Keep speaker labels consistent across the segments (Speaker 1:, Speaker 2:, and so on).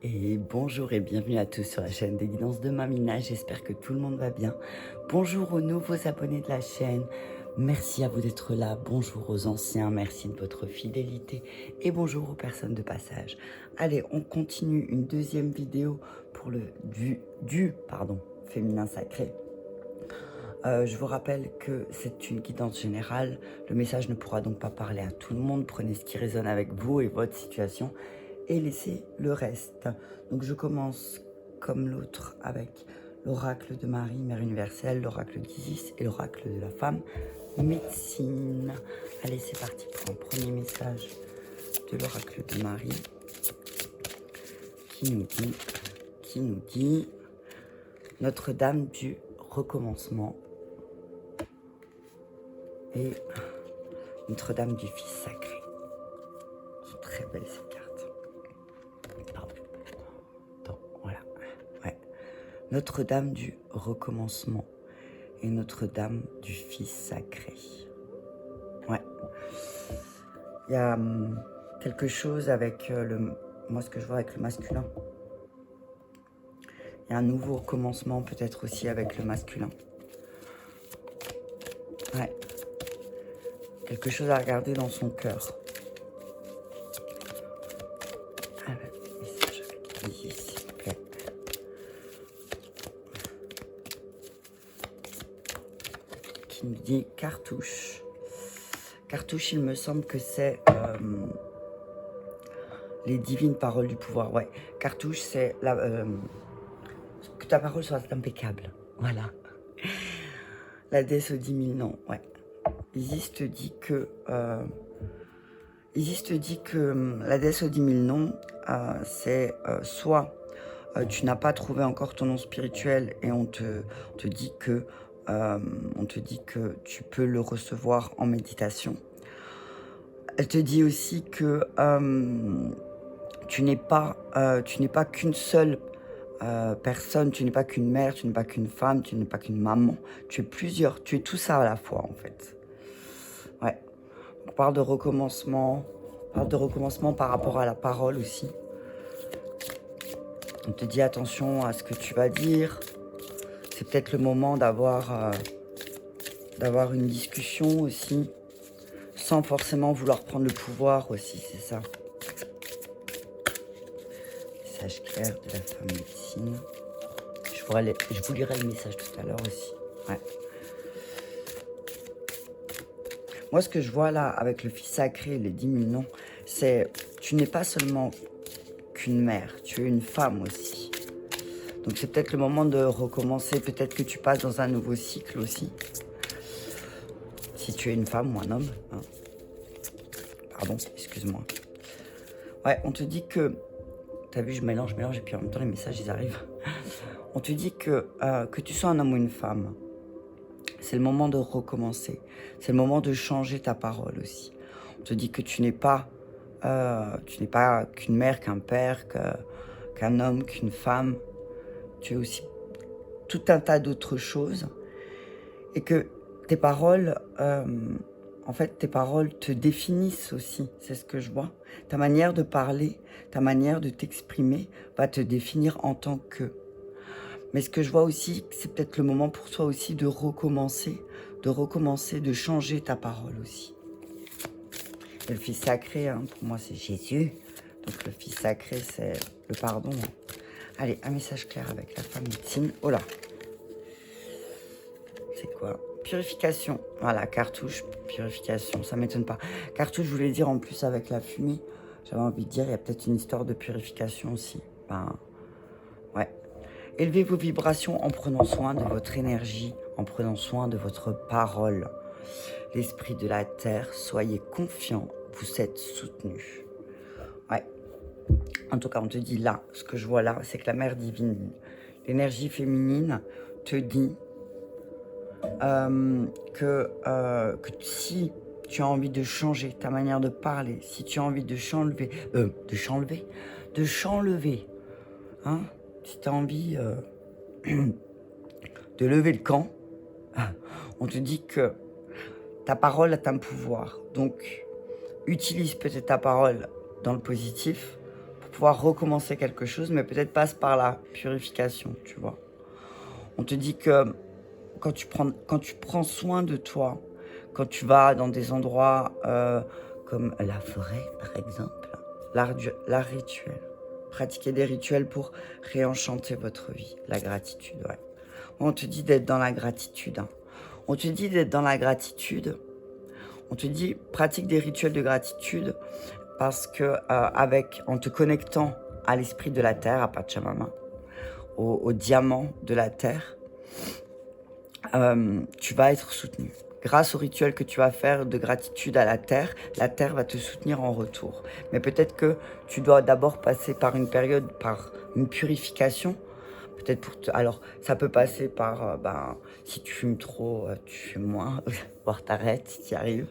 Speaker 1: Et bonjour et bienvenue à tous sur la chaîne des guidances de Mamina, j'espère que tout le monde va bien. Bonjour aux nouveaux abonnés de la chaîne, merci à vous d'être là, bonjour aux anciens, merci de votre fidélité et bonjour aux personnes de passage. Allez, on continue une deuxième vidéo pour le féminin sacré. Je vous rappelle que c'est une guidance générale, le message ne pourra donc pas parler à tout le monde, prenez ce qui résonne avec vous et votre situation et laissez le reste. Donc je commence comme l'autre avec l'oracle de Marie, Mère universelle, l'oracle d'Isis et l'oracle de la femme médecine. Allez, c'est parti pour un premier message de l'oracle de Marie qui nous dit Notre-Dame du recommencement et Notre-Dame du Fils sacré. C'est très belle cette carte. Attends, voilà. Ouais. Notre-Dame du recommencement et Notre-Dame du Fils sacré. Ouais. Il y a quelque chose avec moi ce que je vois avec le masculin. Il y a un nouveau recommencement peut-être aussi avec le masculin. Ouais. Quelque chose à regarder dans son cœur. Ah, le message avec Isis, s'il vous plaît. Qui me dit cartouche. Cartouche, il me semble que c'est les divines paroles du pouvoir. Ouais, cartouche, c'est que ta parole soit impeccable. Voilà. La déesse aux 10 000 noms. Ouais. Isis te dit que la déesse aux 10 000 noms, c'est soit tu n'as pas trouvé encore ton nom spirituel et on te dit que tu peux le recevoir en méditation. Elle te dit aussi que tu n'es pas qu'une seule personne, tu n'es pas qu'une mère, tu n'es pas qu'une femme, tu n'es pas qu'une maman, tu es plusieurs, tu es tout ça à la fois en fait. Ouais. On parle de recommencement, par rapport à la parole aussi. On te dit attention à ce que tu vas dire. C'est peut-être le moment d'avoir une discussion aussi, sans forcément vouloir prendre le pouvoir aussi, c'est ça. Message clair de la femme médecine. Je vous lirai le message tout à l'heure aussi. Ouais. Moi, ce que je vois là, avec le Fils sacré et les 10 000 noms, c'est tu n'es pas seulement qu'une mère, tu es une femme aussi. Donc c'est peut-être le moment de recommencer, peut-être que tu passes dans un nouveau cycle aussi. Si tu es une femme ou un homme. Hein. Pardon, excuse-moi. Ouais, on te dit que... T'as vu, je mélange, et puis en même temps les messages, ils arrivent. On te dit que tu sois un homme ou une femme, c'est le moment de recommencer. C'est le moment de changer ta parole aussi. On te dit que tu n'es pas qu'une mère, qu'un père, qu'un homme, qu'une femme. Tu es aussi tout un tas d'autres choses. Et que tes paroles, en fait, tes paroles te définissent aussi. C'est ce que je vois. Ta manière de parler, ta manière de t'exprimer va te définir en tant que... Mais ce que je vois aussi, c'est peut-être le moment pour toi aussi de recommencer, de changer ta parole aussi. Et le Fils sacré, hein, pour moi, c'est Jésus. Donc le Fils sacré, c'est le pardon. Allez, un message clair avec la femme médecine. Oh là. C'est quoi? Purification. Voilà, cartouche, purification. Ça m'étonne pas. Cartouche, je voulais dire en plus avec la fumée. J'avais envie de dire, il y a peut-être une histoire de purification aussi. Ben, ouais. Élevez vos vibrations en prenant soin de votre énergie, en prenant soin de votre parole. L'esprit de la terre, soyez confiants, vous êtes soutenus. Ouais. En tout cas, on te dit là, ce que je vois là, c'est que la mère divine, l'énergie féminine, te dit que si tu as envie de changer ta manière de parler, si tu as envie de s'enlever, hein, si tu as envie de lever le camp, on te dit que ta parole a un pouvoir. Donc, utilise peut-être ta parole dans le positif pour pouvoir recommencer quelque chose, mais peut-être passe par la purification, tu vois. On te dit que quand tu prends soin de toi, quand tu vas dans des endroits comme la forêt, par exemple, l'art rituel, pratiquer des rituels pour réenchanter votre vie, la gratitude, ouais. On te dit d'être dans la gratitude. Hein. On te dit d'être dans la gratitude. On te dit pratique des rituels de gratitude parce que en te connectant à l'esprit de la terre, à Pachamama, au diamant de la terre, tu vas être soutenu. Grâce au rituel que tu vas faire de gratitude à la terre va te soutenir en retour. Mais peut-être que tu dois d'abord passer par une période, par une purification. Peut-être alors, ça peut passer par, si tu fumes trop, tu fumes moins, voire t'arrêtes si tu y arrives.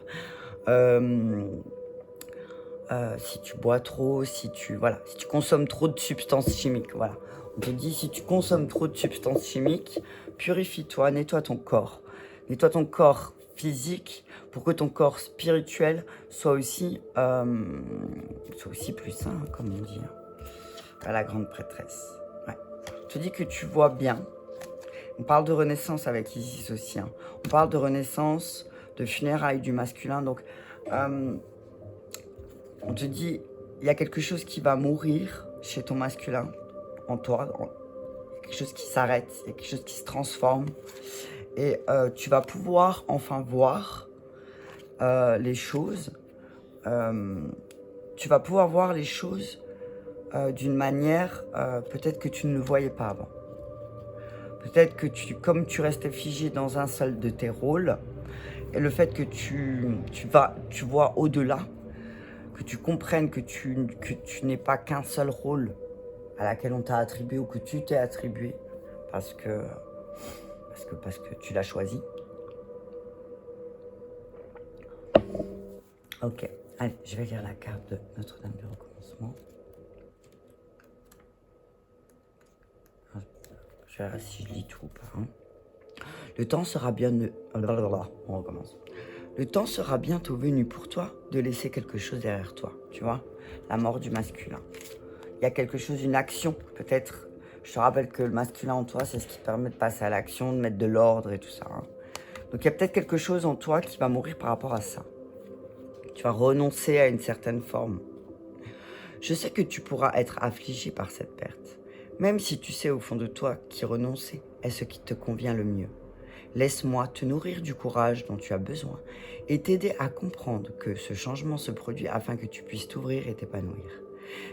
Speaker 1: Si tu bois trop, si tu consommes trop de substances chimiques, voilà. On te dit, si tu consommes trop de substances chimiques, purifie-toi, nettoie ton corps. Nettoie ton corps physique pour que ton corps spirituel soit aussi plus sain, comme on dit, à la grande prêtresse. Ouais. On te dit que tu vois bien. On parle de renaissance avec Isis aussi. Hein. On parle de renaissance, de funérailles du masculin. Donc, on te dit, il y a quelque chose qui va mourir chez ton masculin, en toi. Quelque chose qui s'arrête, il y a quelque chose qui se transforme. Et tu vas pouvoir enfin voir les choses. Tu vas pouvoir voir les choses d'une manière peut-être que tu ne le voyais pas avant. Peut-être que comme tu restais figé dans un seul de tes rôles, et le fait que tu vois au-delà, que tu comprennes que tu n'es pas qu'un seul rôle à laquelle on t'a attribué ou que tu t'es attribué parce que tu l'as choisi. Ok, allez, je vais lire la carte de Notre-Dame du recommencement. Je verrai si je lis tout ou pas. Hein. Le temps sera bien... On recommence. Le temps sera bientôt venu pour toi de laisser quelque chose derrière toi, tu vois, la mort du masculin. Il y a quelque chose, une action, peut-être. Je te rappelle que le masculin en toi, c'est ce qui te permet de passer à l'action, de mettre de l'ordre et tout ça. Hein. Donc il y a peut-être quelque chose en toi qui va mourir par rapport à ça. Tu vas renoncer à une certaine forme. Je sais que tu pourras être affligé par cette perte, même si tu sais au fond de toi qu'y renoncer est ce qui te convient le mieux. Laisse-moi te nourrir du courage dont tu as besoin et t'aider à comprendre que ce changement se produit afin que tu puisses t'ouvrir et t'épanouir.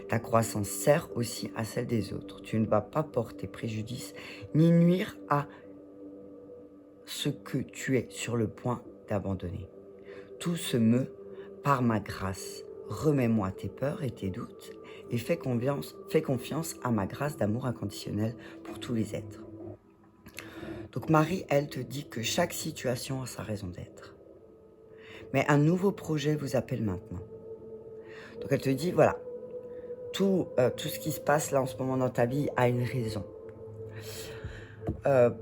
Speaker 1: Ta croissance sert aussi à celle des autres. Tu ne vas pas porter préjudice ni nuire à ce que tu es sur le point d'abandonner. Tout se meut par ma grâce. Remets-moi tes peurs et tes doutes et fais confiance à ma grâce d'amour inconditionnel pour tous les êtres. Donc Marie, elle te dit que chaque situation a sa raison d'être. Mais un nouveau projet vous appelle maintenant. Donc elle te dit, voilà, tout ce qui se passe là en ce moment dans ta vie a une raison.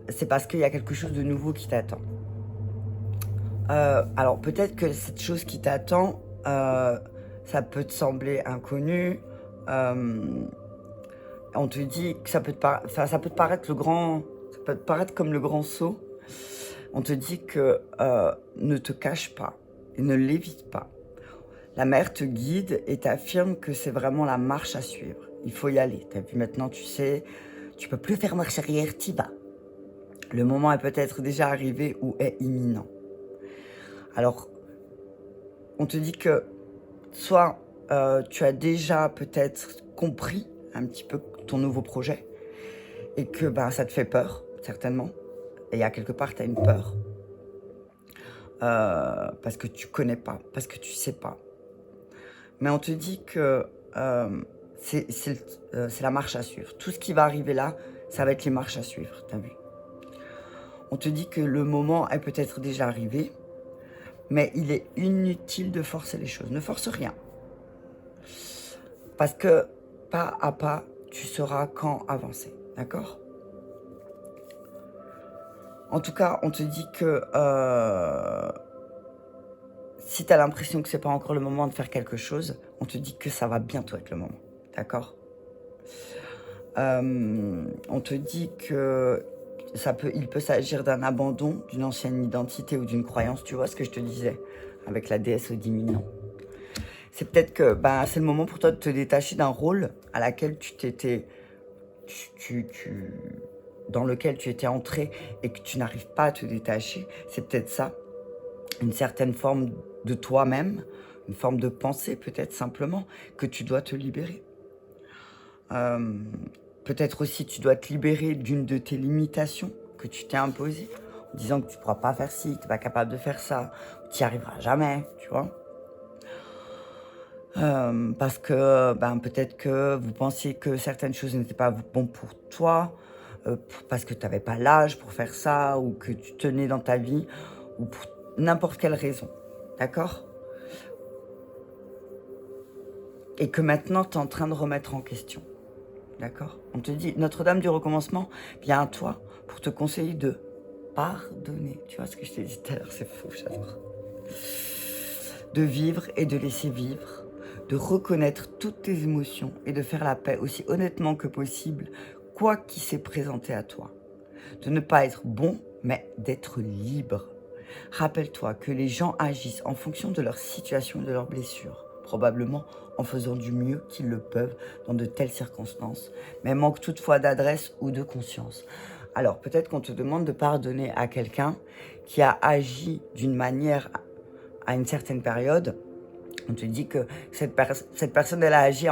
Speaker 1: C'est parce qu'il y a quelque chose de nouveau qui t'attend. Alors peut-être que cette chose qui t'attend, ça peut te sembler inconnu. On te dit que ça peut te paraître ça peut te paraître comme le grand saut. On te dit que ne te cache pas et ne l'évite pas. La mère te guide et t'affirme que c'est vraiment la marche à suivre. Il faut y aller. T'as vu maintenant, tu sais, tu peux plus faire marche arrière, t'y vas. Le moment est peut-être déjà arrivé ou est imminent. Alors, on te dit que soit tu as déjà peut-être compris un petit peu ton nouveau projet et que ça te fait peur, certainement. Et à quelque part, tu as une peur. Parce que tu connais pas, parce que tu sais pas. Mais on te dit que c'est la marche à suivre. Tout ce qui va arriver là, ça va être les marches à suivre, t'as vu. On te dit que le moment est peut-être déjà arrivé, mais il est inutile de forcer les choses. Ne force rien. Parce que pas à pas, tu sauras quand avancer, d'accord ? En tout cas, on te dit que si tu as l'impression que c'est pas encore le moment de faire quelque chose, on te dit que ça va bientôt être le moment, d'accord ? On te dit que il peut s'agir d'un abandon, d'une ancienne identité ou d'une croyance. Tu vois ce que je te disais avec la déesse Odin. C'est peut-être que c'est le moment pour toi de te détacher d'un rôle à laquelle dans lequel tu étais entré et que tu n'arrives pas à te détacher. C'est peut-être ça, une certaine forme de toi-même, une forme de pensée peut-être simplement, que tu dois te libérer. Peut-être aussi tu dois te libérer d'une de tes limitations que tu t'es imposées, en disant que tu ne pourras pas faire ci, que tu n'es pas capable de faire ça, tu n'y arriveras jamais, tu vois. Parce que peut-être que vous pensiez que certaines choses n'étaient pas bonnes pour toi, parce que tu n'avais pas l'âge pour faire ça, ou que tu tenais dans ta vie, ou pour n'importe quelle raison, d'accord? Et que maintenant tu es en train de remettre en question. D'accord? On te dit, Notre-Dame du recommencement vient à toi pour te conseiller de pardonner. Tu vois ce que je t'ai dit tout à l'heure, c'est fou, j'adore. De vivre et de laisser vivre, de reconnaître toutes tes émotions et de faire la paix aussi honnêtement que possible, quoi qu'il s'est présenté à toi. De ne pas être bon, mais d'être libre. Rappelle-toi que les gens agissent en fonction de leur situation et de leurs blessures, probablement en faisant du mieux qu'ils le peuvent dans de telles circonstances, mais manquent toutefois d'adresse ou de conscience. Alors peut-être qu'on te demande de pardonner à quelqu'un qui a agi d'une manière à une certaine période. On te dit que cette personne, elle a agi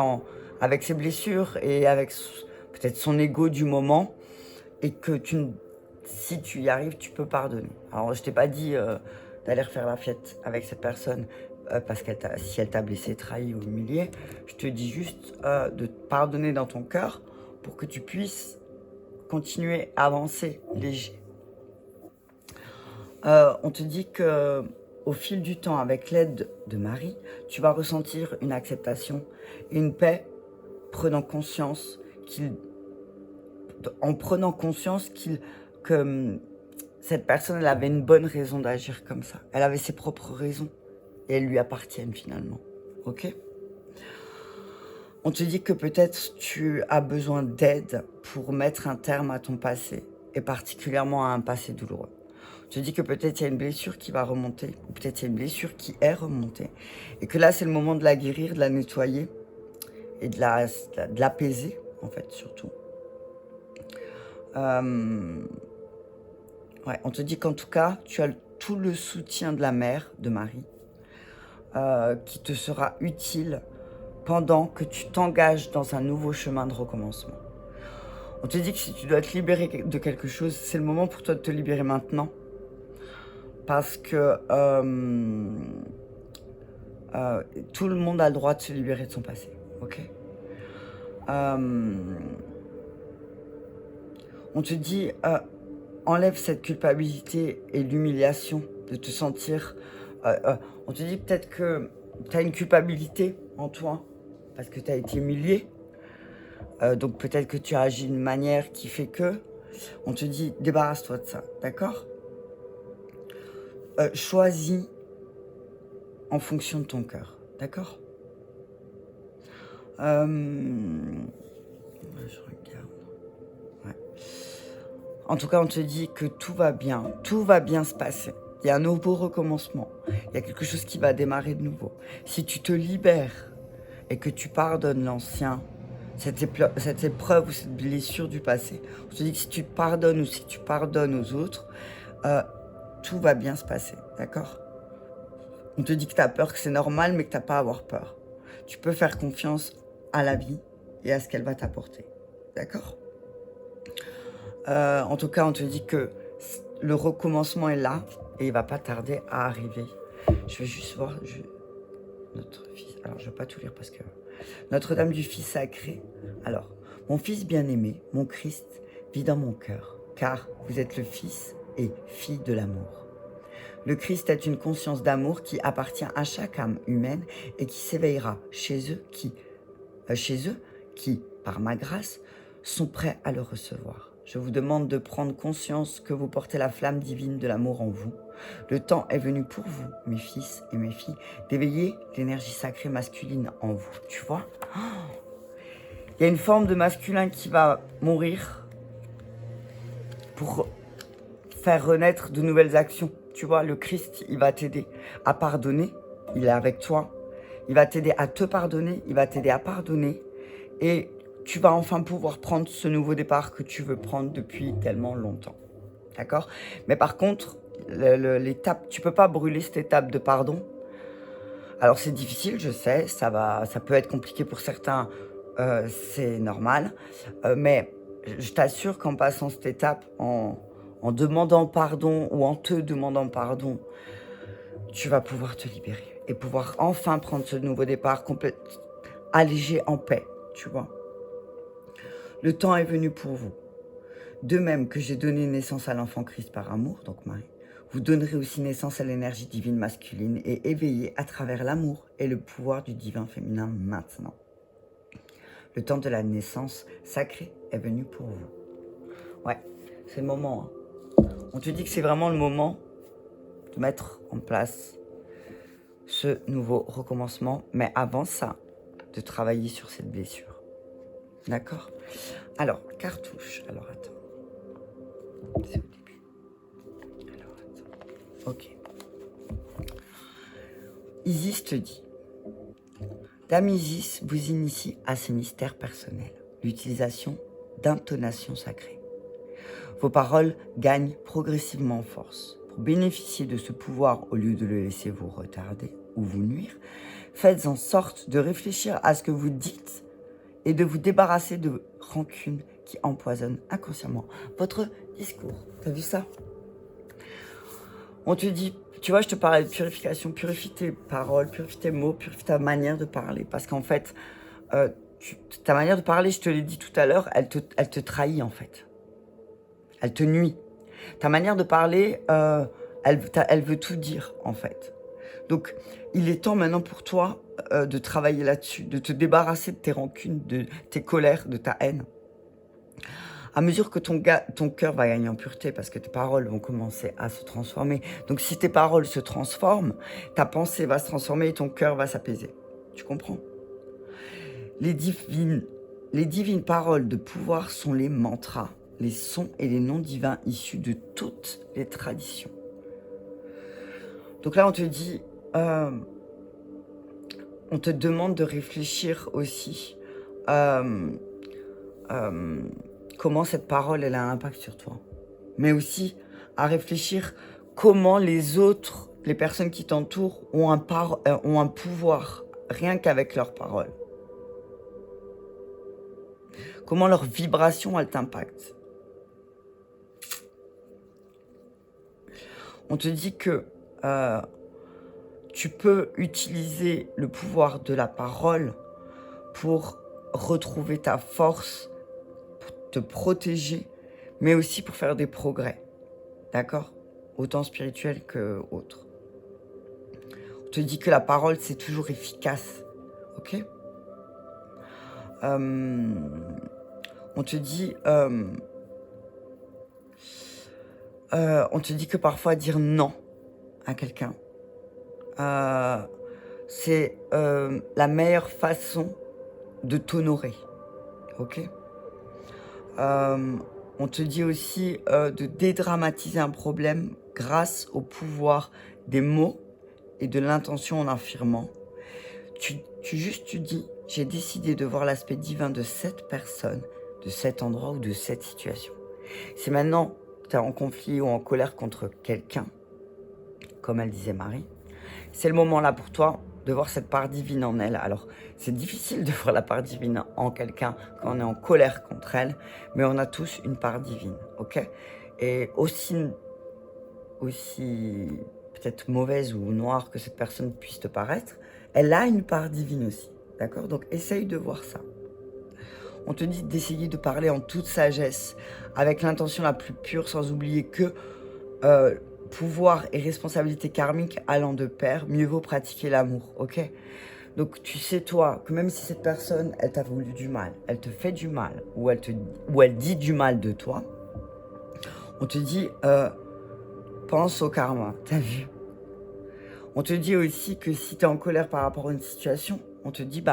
Speaker 1: avec ses blessures et avec peut-être son ego du moment, et que si tu y arrives, tu peux pardonner. Alors, je t'ai pas dit d'aller refaire la fête avec cette personne parce si elle t'a blessé, trahi ou humilié. Je te dis juste de te pardonner dans ton cœur pour que tu puisses continuer à avancer léger. On te dit que au fil du temps, avec l'aide de Marie, tu vas ressentir une acceptation et une paix, en prenant conscience que cette personne, elle avait une bonne raison d'agir comme ça. Elle avait ses propres raisons et elles lui appartiennent finalement. Ok? On te dit que peut-être tu as besoin d'aide pour mettre un terme à ton passé, et particulièrement à un passé douloureux. On te dis que peut-être il y a une blessure qui va remonter, ou peut-être il y a une blessure qui est remontée, et que là c'est le moment de la guérir, de la nettoyer, et de l'apaiser en fait surtout. On te dit qu'en tout cas, tu as tout le soutien de la mère, de Marie, qui te sera utile pendant que tu t'engages dans un nouveau chemin de recommencement. On te dit que si tu dois te libérer de quelque chose, c'est le moment pour toi de te libérer maintenant. Parce que tout le monde a le droit de se libérer de son passé. Ok? On te dit, enlève cette culpabilité et l'humiliation de te sentir... on te dit peut-être que tu as une culpabilité en toi parce que tu as été humilié. Donc peut-être que tu as agi d'une manière qui fait que... On te dit, débarrasse-toi de ça, d'accord? Choisis en fonction de ton cœur, d'accord? Je regarde. Ouais. En tout cas, on te dit que tout va bien se passer. Il y a un nouveau recommencement. Il y a quelque chose qui va démarrer de nouveau. Si tu te libères et que tu pardonnes l'ancien, cette épreuve ou cette blessure du passé, on te dit que si tu pardonnes ou si tu pardonnes aux autres, tout va bien se passer, d'accord? On te dit que tu as peur, que c'est normal, mais que tu n'as pas à avoir peur. Tu peux faire confiance à la vie et à ce qu'elle va t'apporter, d'accord? En tout cas, on te dit que le recommencement est là et il ne va pas tarder à arriver. Je vais juste voir notre fils. Alors, je ne vais pas tout lire parce que... Notre-Dame du Fils sacré. Alors, mon fils bien-aimé, mon Christ, vit dans mon cœur, car vous êtes le fils et fille de l'amour. Le Christ est une conscience d'amour qui appartient à chaque âme humaine et qui s'éveillera chez eux qui, par ma grâce, sont prêts à le recevoir. Je vous demande de prendre conscience que vous portez la flamme divine de l'amour en vous. Le temps est venu pour vous, mes fils et mes filles, d'éveiller l'énergie sacrée masculine en vous. Tu vois ? Il y a une forme de masculin qui va mourir pour faire renaître de nouvelles actions. Tu vois, le Christ, il va t'aider à pardonner. Il est avec toi. Il va t'aider à te pardonner. Il va t'aider à pardonner. Et tu vas enfin pouvoir prendre ce nouveau départ que tu veux prendre depuis tellement longtemps. D'accord? Mais par contre, l'étape, tu peux pas brûler cette étape de pardon. Alors c'est difficile, je sais, ça peut être compliqué pour certains, c'est normal. Mais je t'assure qu'en passant cette étape, en demandant pardon ou en te demandant pardon, tu vas pouvoir te libérer et pouvoir enfin prendre ce nouveau départ allégé en paix, tu vois. Le temps est venu pour vous. De même que j'ai donné naissance à l'enfant Christ par amour, donc Marie, vous donnerez aussi naissance à l'énergie divine masculine et éveillée à travers l'amour et le pouvoir du divin féminin maintenant. Le temps de la naissance sacrée est venu pour vous. Ouais, c'est le moment. Hein. On te dit que c'est vraiment le moment de mettre en place ce nouveau recommencement, mais avant ça, de travailler sur cette blessure. D'accord? Alors, cartouche. Alors, attends. C'est au début. Alors, attends. Ok. Isis te dit. Dame Isis vous initie à ce mystère personnel, l'utilisation d'intonations sacrées. Vos paroles gagnent progressivement en force. Pour bénéficier de ce pouvoir, au lieu de le laisser vous retarder ou vous nuire, faites en sorte de réfléchir à ce que vous dites et de vous débarrasser de rancunes qui empoisonnent inconsciemment votre discours. T'as vu ça? On te dit, tu vois, je te parlais de purification, purifie tes paroles, purifie tes mots, purifie ta manière de parler. Parce qu'en fait, ta manière de parler, je te l'ai dit tout à l'heure, elle te trahit en fait. Elle te nuit. Ta manière de parler, elle veut tout dire en fait. Donc, il est temps maintenant pour toi de travailler là-dessus, de te débarrasser de tes rancunes, de tes colères, de ta haine. À mesure que ton cœur va gagner en pureté, parce que tes paroles vont commencer à se transformer. Donc si tes paroles se transforment, ta pensée va se transformer et ton cœur va s'apaiser. Tu comprends? Les divines paroles de pouvoir sont les mantras, les sons et les noms divins issus de toutes les traditions. Donc là, on te dit, on te demande de réfléchir aussi comment cette parole, elle a un impact sur toi. Mais aussi à réfléchir comment les autres, les personnes qui t'entourent, ont un pouvoir, rien qu'avec leurs paroles. Comment leur vibration, elle t'impacte. On te dit que tu peux utiliser le pouvoir de la parole pour retrouver ta force, te protéger, mais aussi pour faire des progrès, d'accord? Autant spirituel que autre. On te dit que la parole, c'est toujours efficace, ok? On te dit que parfois dire non à quelqu'un, c'est la meilleure façon de t'honorer, ok? On te dit aussi de dédramatiser un problème grâce au pouvoir des mots et de l'intention en affirmant. Tu dis, j'ai décidé de voir l'aspect divin de cette personne, de cet endroit ou de cette situation. Si maintenant tu es en conflit ou en colère contre quelqu'un, comme elle disait Marie, c'est le moment là pour toi de voir cette part divine en elle. Alors, c'est difficile de voir la part divine en quelqu'un quand on est en colère contre elle, mais on a tous une part divine, ok? Et aussi peut-être mauvaise ou noire que cette personne puisse te paraître, elle a une part divine aussi, d'accord? Donc, essaye de voir ça. On te dit d'essayer de parler en toute sagesse, avec l'intention la plus pure, sans oublier que pouvoir et responsabilité karmique allant de pair, mieux vaut pratiquer l'amour, ok? Donc tu sais toi que même si cette personne, elle t'a voulu du mal, elle te fait du mal, ou elle dit du mal de toi, on te dit, pense au karma, t'as vu? On te dit aussi que si t'es en colère par rapport à une situation, on te dit,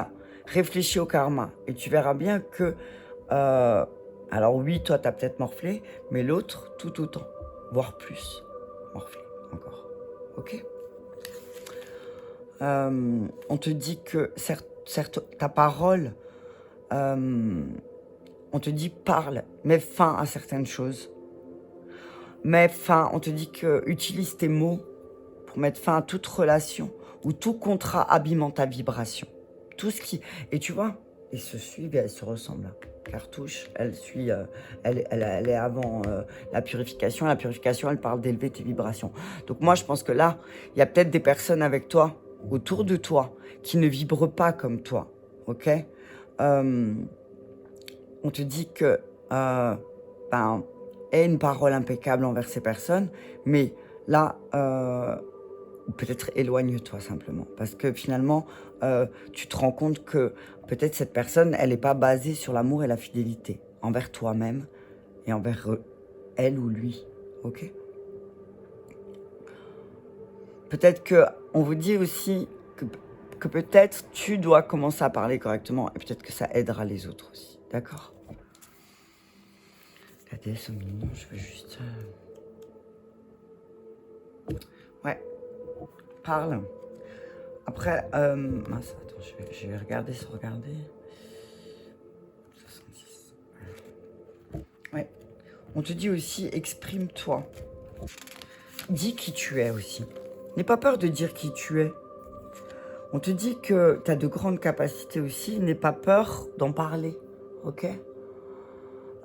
Speaker 1: réfléchis au karma et tu verras bien que, alors oui, toi, tu as peut-être morflé, mais l'autre, tout autant, voire plus morflé encore. Ok. On te dit que, certes, ta parole, on te dit parle, mets fin à certaines choses. Mets fin, on te dit que utilise tes mots pour mettre fin à toute relation ou tout contrat abîmant ta vibration. Tout ce qui... Et tu vois, ils se suivent et elles se ressemblent. Cartouche, elle suit, elle est avant la purification. La purification, elle parle d'élever tes vibrations. Donc moi, je pense que là, il y a peut-être des personnes avec toi, autour de toi, qui ne vibrent pas comme toi. Ok. On te dit que aie une parole impeccable envers ces personnes, mais là, peut-être éloigne-toi simplement, parce que finalement, tu te rends compte que peut-être cette personne, elle n'est pas basée sur l'amour et la fidélité envers toi-même et envers elle ou lui, ok? Peut-être qu'on vous dit aussi que peut-être tu dois commencer à parler correctement et peut-être que ça aidera les autres aussi, d'accord? La déesse au milieu, je veux juste... Ouais, parle. Après, mince, attends, je vais regarder sans regarder. 66. Ouais. On te dit aussi, exprime-toi. Dis qui tu es aussi. N'aie pas peur de dire qui tu es. On te dit que tu as de grandes capacités aussi. N'aie pas peur d'en parler. Ok?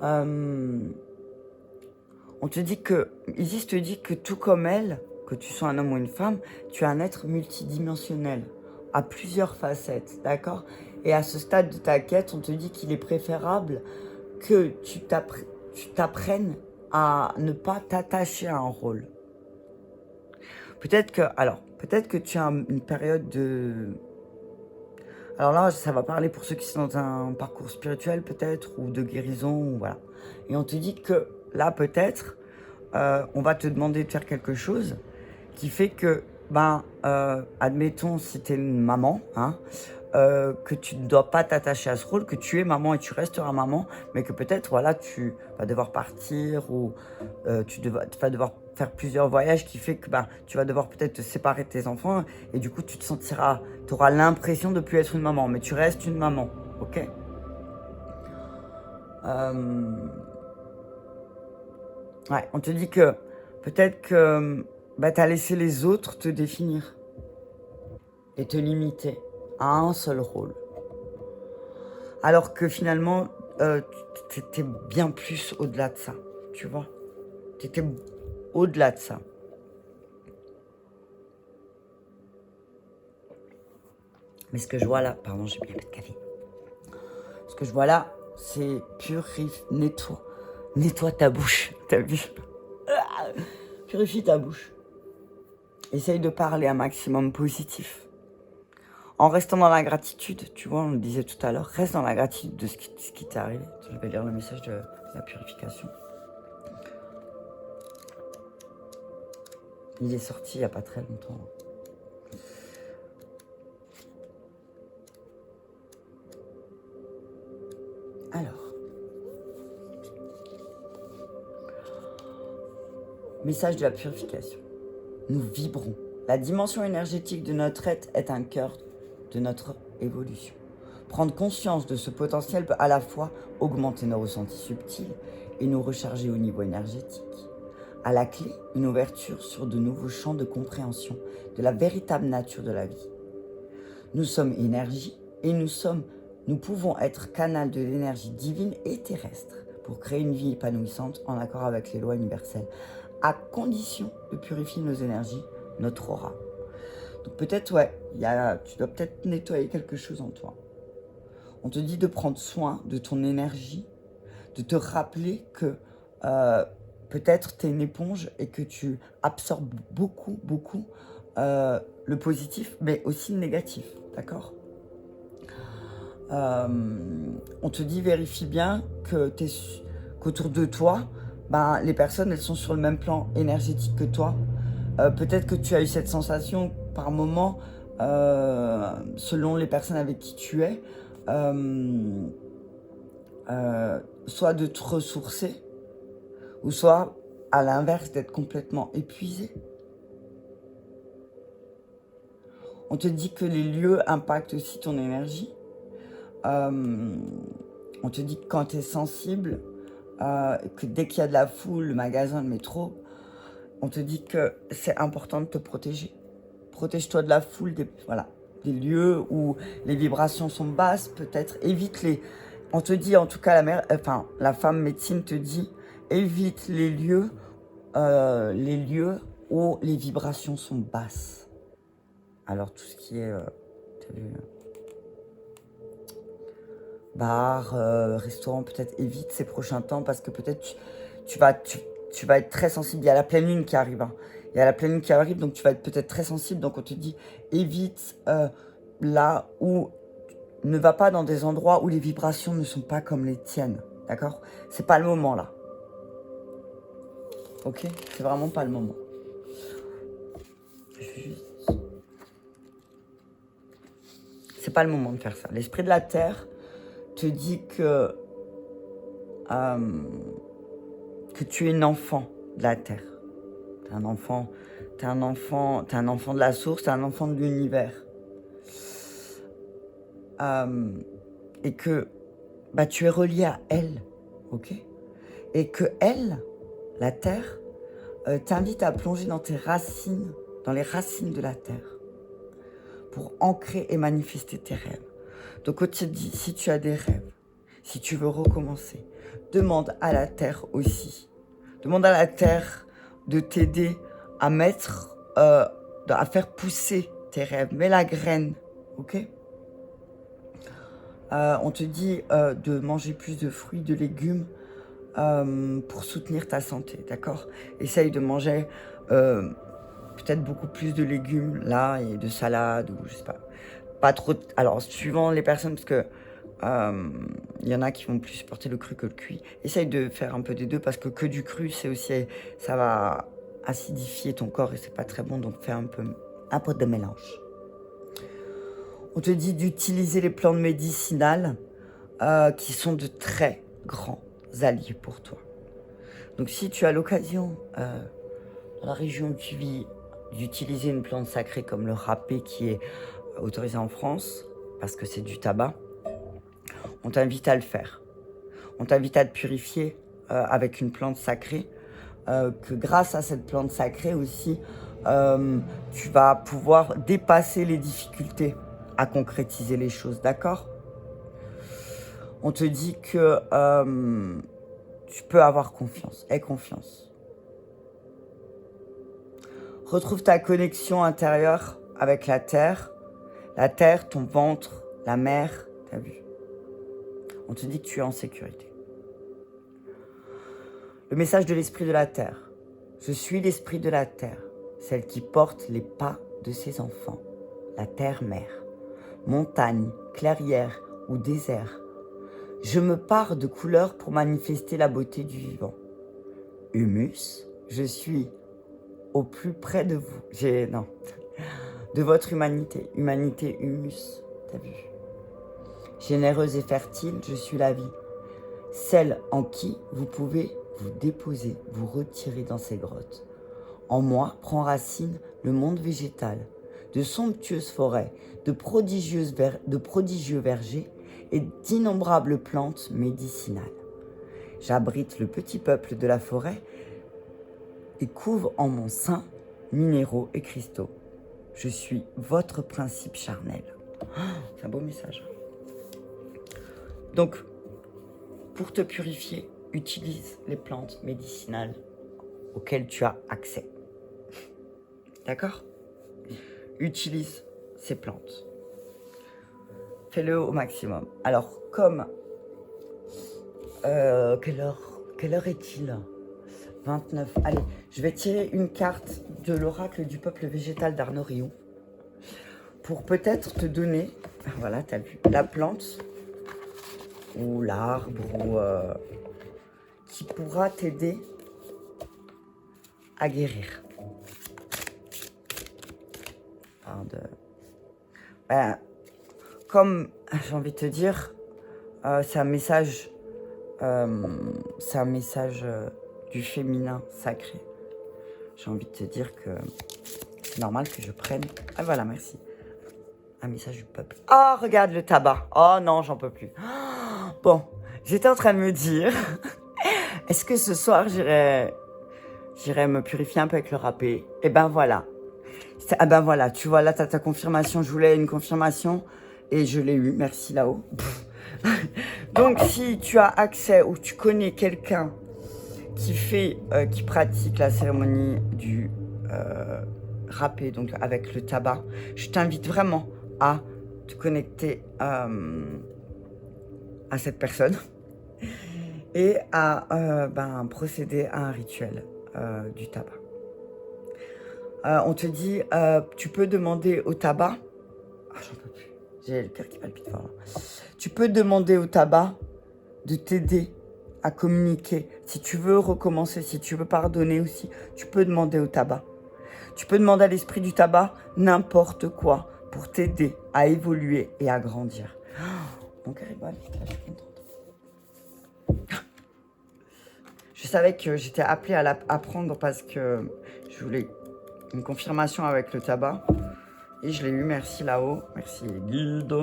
Speaker 1: On te dit que... Isis te dit que tout comme elle, que tu sois un homme ou une femme, tu es un être multidimensionnel, à plusieurs facettes, d'accord? Et à ce stade de ta quête, on te dit qu'il est préférable que tu t'apprennes à ne pas t'attacher à un rôle. Peut-être que tu as une période de... Alors là, ça va parler pour ceux qui sont dans un parcours spirituel peut-être, ou de guérison, ou voilà. Et on te dit que là, peut-être, on va te demander de faire quelque chose qui fait que, admettons, si tu es une maman, hein, que tu ne dois pas t'attacher à ce rôle, que tu es maman et tu resteras maman, mais que peut-être, voilà, tu vas devoir partir ou tu vas devoir faire plusieurs voyages qui fait que tu vas devoir peut-être te séparer de tes enfants et du coup, tu auras l'impression de ne plus être une maman, mais tu restes une maman, ok? Ouais, on te dit que peut-être que tu as laissé les autres te définir et te limiter à un seul rôle. Alors que finalement, tu étais bien plus au-delà de ça, tu vois. Tu étais au-delà de ça. Mais ce que je vois là, pardon, j'ai bien un peu de café. Ce que je vois là, c'est nettoie ta bouche, t'as vu? Purifie ta bouche. Essaye de parler un maximum positif. En restant dans la gratitude, tu vois, on le disait tout à l'heure, reste dans la gratitude de ce qui t'est arrivé. Je vais lire le message de la purification. Il est sorti il n'y a pas très longtemps. Alors. Message de la purification. Nous vibrons. La dimension énergétique de notre être est un cœur de notre évolution. Prendre conscience de ce potentiel peut à la fois augmenter nos ressentis subtils et nous recharger au niveau énergétique. À la clé, une ouverture sur de nouveaux champs de compréhension de la véritable nature de la vie. Nous sommes énergie et nous pouvons être canal de l'énergie divine et terrestre pour créer une vie épanouissante en accord avec les lois universelles, à condition de purifier nos énergies, notre aura. Donc peut-être, ouais, tu dois peut-être nettoyer quelque chose en toi. On te dit de prendre soin de ton énergie, de te rappeler que peut-être tu es une éponge et que tu absorbes beaucoup le positif, mais aussi le négatif, d'accord? On te dit, vérifie bien qu'autour de toi, les personnes, elles sont sur le même plan énergétique que toi. Peut-être que tu as eu cette sensation par moment, selon les personnes avec qui tu es, soit de te ressourcer, ou soit, à l'inverse, d'être complètement épuisé. On te dit que les lieux impactent aussi ton énergie. On te dit que quand tu es sensible, que dès qu'il y a de la foule, le magasin, le métro, on te dit que c'est important de te protéger. Protège-toi de la foule, voilà, des lieux où les vibrations sont basses, peut-être. Évite les... On te dit, en tout cas, la femme médecine te dit, évite les lieux où les vibrations sont basses. Alors, tout ce qui est... t'as vu, bar, restaurant, peut-être évite ces prochains temps parce que peut-être tu vas être très sensible. Il y a la pleine lune qui arrive. Hein. Il y a la pleine lune qui arrive, donc tu vas être peut-être très sensible. Donc on te dit, évite là où... Ne va pas dans des endroits où les vibrations ne sont pas comme les tiennes. D'accord? C'est pas le moment là. Ok? C'est vraiment pas le moment. C'est pas le moment de faire ça. L'esprit de la terre te dit que tu es une enfant de la terre. T'es un enfant de la source, t'es un enfant de l'univers. Et que tu es relié à elle, ok? Et que elle, la terre, t'invite à plonger dans tes racines, dans les racines de la terre, pour ancrer et manifester tes rêves. Donc on te dit, si tu as des rêves, si tu veux recommencer, demande à la terre aussi. Demande à la terre de t'aider à mettre, à faire pousser tes rêves. Mets la graine, ok? On te dit de manger plus de fruits, de légumes pour soutenir ta santé, d'accord? Essaye de manger peut-être beaucoup plus de légumes là et de salade ou je sais pas. Pas trop. Alors, suivant les personnes, parce que il y en a qui vont plus supporter le cru que le cuit. Essaye de faire un peu des deux parce que du cru, c'est aussi, ça va acidifier ton corps et c'est pas très bon. Donc, fais un peu de mélange. On te dit d'utiliser les plantes médicinales qui sont de très grands alliés pour toi. Donc, si tu as l'occasion dans la région où tu vis d'utiliser une plante sacrée comme le râpé qui est autorisé en France parce que c'est du tabac, on t'invite à le faire. On t'invite à te purifier avec une plante sacrée, que grâce à cette plante sacrée aussi, tu vas pouvoir dépasser les difficultés à concrétiser les choses, d'accord? On te dit que tu peux avoir confiance, aie confiance. Retrouve ta connexion intérieure avec la terre, ton ventre, la mer, t'as vu? On te dit que tu es en sécurité. Le message de l'esprit de la terre. Je suis l'esprit de la terre, celle qui porte les pas de ses enfants, la terre-mère, montagne, clairière ou désert. Je me pare de couleurs pour manifester la beauté du vivant. Humus, je suis au plus près de vous. De votre humanité. Humanité, humus, t'as vu? Généreuse et fertile, je suis la vie. Celle en qui vous pouvez vous déposer, vous retirer dans ces grottes. En moi prend racine le monde végétal, de somptueuses forêts, de prodigieux vergers et d'innombrables plantes médicinales. J'abrite le petit peuple de la forêt et couvre en mon sein minéraux et cristaux. Je suis votre principe charnel. C'est un beau message. Donc, pour te purifier, utilise les plantes médicinales auxquelles tu as accès. D'accord? Utilise ces plantes. Fais-le au maximum. Alors, comme... quelle heure est-il? 29. Allez, je vais tirer une carte de l'oracle du peuple végétal d'Arnaud Rioux pour peut-être te donner, voilà, t'as vu, la plante ou l'arbre ou qui pourra t'aider à guérir. comme j'ai envie de te dire, c'est un message, du féminin sacré. J'ai envie de te dire que c'est normal que je prenne. Ah voilà, merci. Un message du peuple. Oh, regarde le tabac. Oh non, j'en peux plus. Bon, j'étais en train de me dire, est-ce que ce soir j'irai me purifier un peu avec le râpé? Et ben voilà. Ah ben voilà, tu vois, là, t'as ta confirmation. Je voulais une confirmation et je l'ai eu. Merci là-haut. Donc, si tu as accès ou tu connais quelqu'un qui pratique la cérémonie du râpé, donc avec le tabac, je t'invite vraiment à te connecter à cette personne et à procéder à un rituel du tabac. On te dit, tu peux demander au tabac, j'en peux plus, j'ai le cœur qui palpite fort. Tu peux demander au tabac de t'aider à communiquer. Si tu veux recommencer, si tu veux pardonner aussi, tu peux demander au tabac. Tu peux demander à l'esprit du tabac n'importe quoi pour t'aider à évoluer et à grandir. Mon cœur est bon, je suis contente. Je savais que j'étais appelée à prendre parce que je voulais une confirmation avec le tabac. Et je l'ai eu, merci là-haut. Merci guide.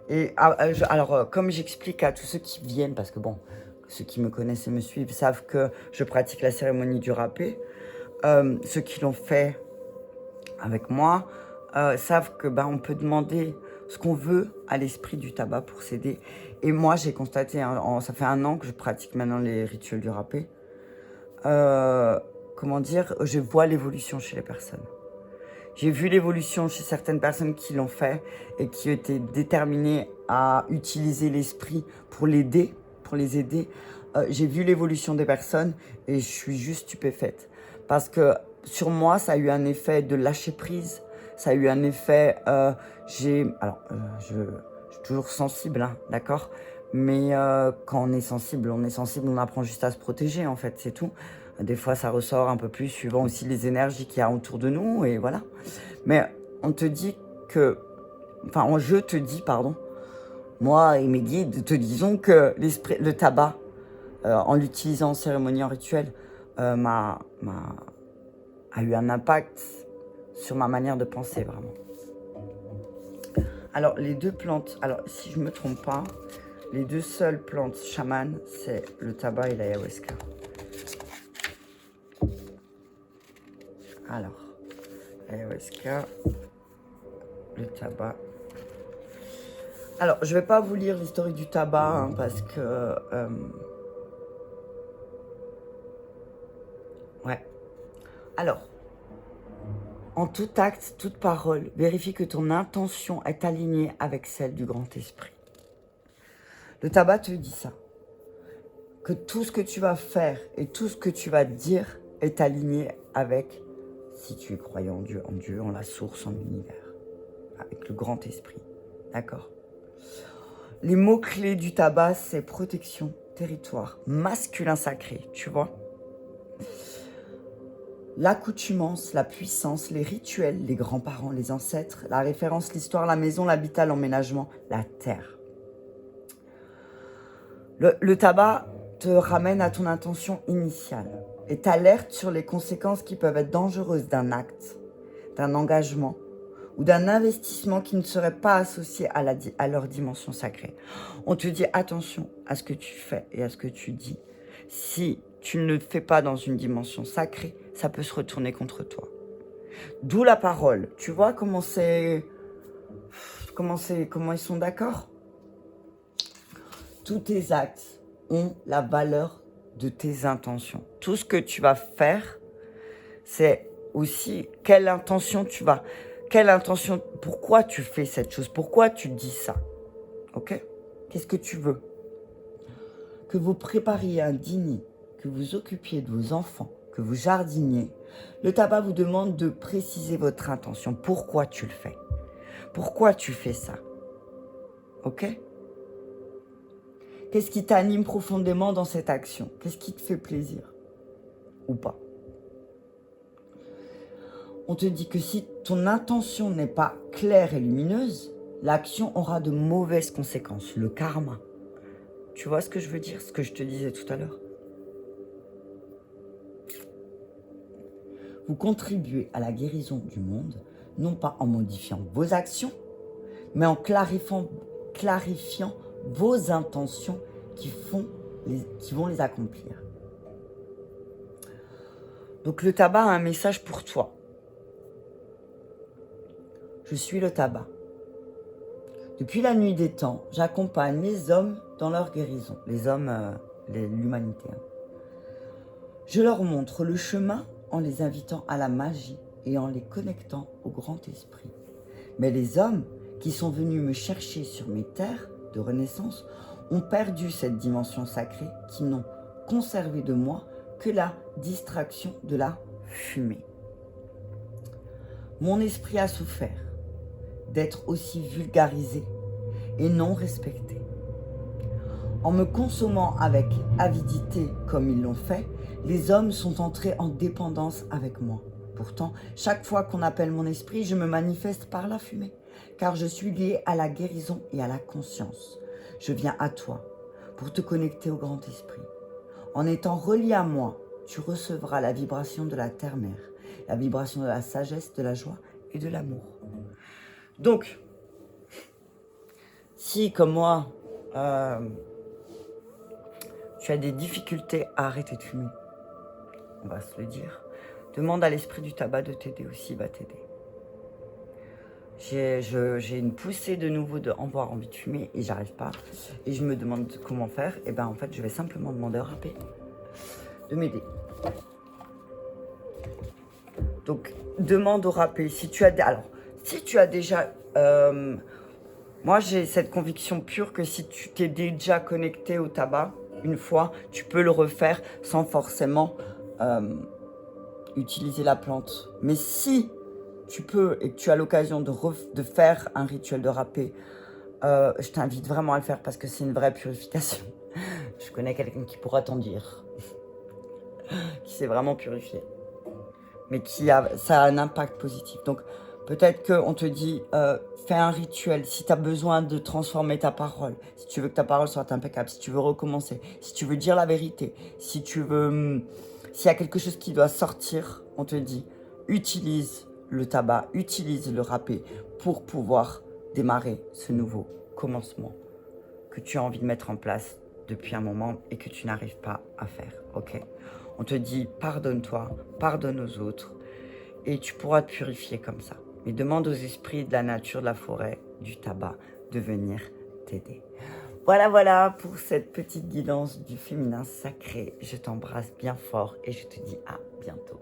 Speaker 1: Et alors, comme j'explique à tous ceux qui viennent, parce que bon, ceux qui me connaissent et me suivent savent que je pratique la cérémonie du râpé. Ceux qui l'ont fait avec moi savent que on peut demander ce qu'on veut à l'esprit du tabac pour s'aider. Et moi, j'ai constaté, ça fait 1 an que je pratique maintenant les rituels du râpé. Comment dire, je vois l'évolution chez les personnes. J'ai vu l'évolution chez certaines personnes qui l'ont fait et qui étaient déterminées à utiliser l'esprit pour les aider. J'ai vu l'évolution des personnes et je suis juste stupéfaite. Parce que sur moi, ça a eu un effet de lâcher prise. Ça a eu un effet... je suis toujours sensible, hein, d'accord? Mais quand on est sensible, on apprend juste à se protéger, en fait, c'est tout. Des fois, ça ressort un peu plus, suivant aussi les énergies qu'il y a autour de nous, et voilà. Mais on te dit que... Enfin, je te dis, pardon, moi et mes guides te disons que le tabac, en l'utilisant en cérémonie, en rituel, a eu un impact sur ma manière de penser, vraiment. Alors, les 2 plantes... Alors, si je ne me trompe pas, les 2 seules plantes chamanes, c'est le tabac et l'ayahuasca. Alors, l'ayahuasca, le tabac. Alors, je ne vais pas vous lire l'historique du tabac, hein, parce que... ouais. Alors, en tout acte, toute parole, vérifie que ton intention est alignée avec celle du grand esprit. Le tabac te dit ça. Que tout ce que tu vas faire et tout ce que tu vas dire est aligné avec, si tu es croyant en Dieu, en la source, en l'univers, avec le grand esprit. D'accord? Les mots-clés du tabac, c'est protection, territoire, masculin sacré, tu vois? L'accoutumance, la puissance, les rituels, les grands-parents, les ancêtres, la référence, l'histoire, la maison, l'habitat, l'emménagement, la terre. Le tabac te ramène à ton intention initiale et t'alerte sur les conséquences qui peuvent être dangereuses d'un acte, d'un engagement ou d'un investissement qui ne serait pas associé à leur dimension sacrée. On te dit attention à ce que tu fais et à ce que tu dis. Si tu ne le fais pas dans une dimension sacrée, ça peut se retourner contre toi. D'où la parole. Tu vois comment ils sont d'accord? Tous tes actes ont la valeur de tes intentions. Tout ce que tu vas faire, c'est aussi quelle intention pourquoi tu fais cette chose, pourquoi tu dis ça. Ok? Qu'est-ce que tu veux? Que vous prépariez un dîner, que vous occupiez de vos enfants, que vous jardiniez, le tabac vous demande de préciser votre intention. Pourquoi tu le fais? Pourquoi tu fais ça? Ok? Qu'est-ce qui t'anime profondément dans cette action? Qu'est-ce qui te fait plaisir? Ou pas? On te dit que si ton intention n'est pas claire et lumineuse, l'action aura de mauvaises conséquences, le karma. Tu vois ce que je veux dire, ce que je te disais tout à l'heure? Vous contribuez à la guérison du monde, non pas en modifiant vos actions, mais en clarifiant vos intentions qui vont les accomplir. Donc le tabac a un message pour toi. Je suis le tabac. Depuis la nuit des temps, j'accompagne les hommes dans leur guérison. Les hommes, l'humanité. Je leur montre le chemin en les invitant à la magie et en les connectant au grand esprit. Mais les hommes qui sont venus me chercher sur mes terres de renaissance ont perdu cette dimension sacrée qui n'ont conservé de moi que la distraction de la fumée. Mon esprit a souffert d'être aussi vulgarisé et non respecté. En me consommant avec avidité comme ils l'ont fait, les hommes sont entrés en dépendance avec moi. Pourtant, chaque fois qu'on appelle mon esprit, je me manifeste par la fumée, car je suis lié à la guérison et à la conscience. Je viens à toi pour te connecter au grand esprit. En étant relié à moi, tu recevras la vibration de la terre-mère, la vibration de la sagesse, de la joie et de l'amour. Donc, si comme moi, tu as des difficultés à arrêter de fumer, on va se le dire, demande à l'esprit du tabac de t'aider aussi, il va t'aider. J'ai une poussée de nouveau d'avoir envie de fumer et j'arrive pas. Et je me demande comment faire. Et ben en fait, je vais simplement demander au râpé de m'aider. Donc, demande au râpé si tu as... Alors, si tu as déjà... moi, j'ai cette conviction pure que si tu t'es déjà connecté au tabac, une fois, tu peux le refaire sans forcément utiliser la plante. Mais si tu peux et que tu as l'occasion de faire un rituel de râpé, je t'invite vraiment à le faire parce que c'est une vraie purification. Je connais quelqu'un qui pourra t'en dire, qui s'est vraiment purifié, mais ça a un impact positif. Donc peut-être qu'on te dit, fais un rituel si tu as besoin de transformer ta parole, si tu veux que ta parole soit impeccable, si tu veux recommencer, si tu veux dire la vérité, si tu veux, s'il y a quelque chose qui doit sortir, on te dit, utilise le tabac, utilise le râpé pour pouvoir démarrer ce nouveau commencement que tu as envie de mettre en place depuis un moment et que tu n'arrives pas à faire, ok? On te dit, pardonne-toi, pardonne aux autres et tu pourras te purifier comme ça. Mais demande aux esprits de la nature, de la forêt, du tabac de venir t'aider. Voilà pour cette petite guidance du féminin sacré. Je t'embrasse bien fort et je te dis à bientôt.